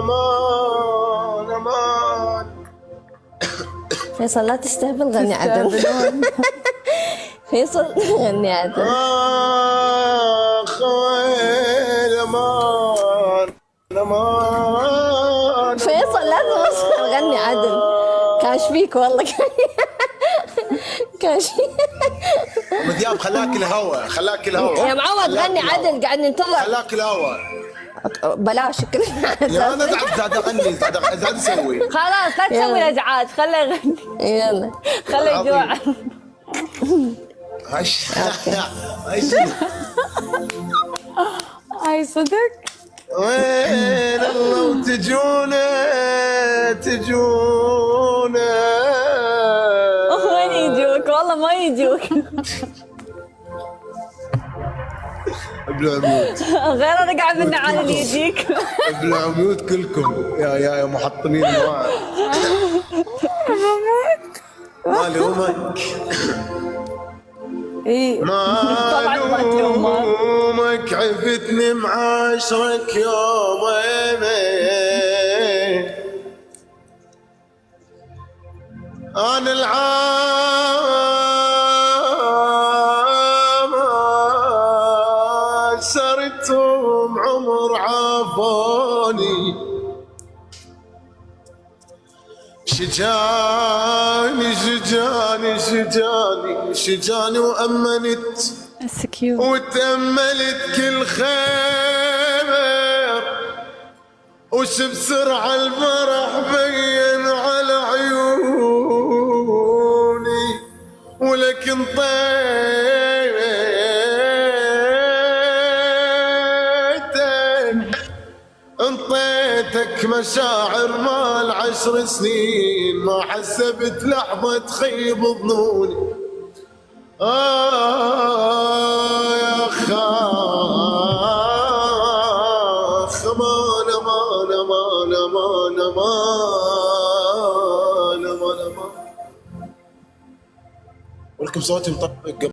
امان امان. فيصل لا تستهبل، غني عدل. فيصل غني عدل. خويل امان امان. فيصل لا تمسخر، غني عدل. كاش فيك والله. كاش. مذياب خلاك الهوى، خلاك الهوى يا معود غني عدل، قاعد ننتظر. خلاك الهوى. بلاش كلنا. يا انا قاعد اغني، قاعد اسوي. خلاص لا تسوي ازعاج، خله يغني. يلا خله يجوع. هاي صدق. وين الله وتجونا تجونا. وين يجوك؟ والله ما يجوك. بالعمود. غير انا قاعد من على اللي يجيك. بالعمود كلكم يا محطمين المواعظ. مالي امك. اي طبعا ما تلومك. امك عفتني معاشرك يومين. انا العام سرتهم عمر عافوني. شجاني شجاني شجاني شجاني وأمنت وتأملت كل خير. وش بسرعة الفرح بين على عيوني. ولكن انطيتك مشاعر مال 10 سنين. ما حسبت لحظة تخيب ظنوني. يا خاخ امان امان امان امان امان امان امان. ولكم صوتي مطبق.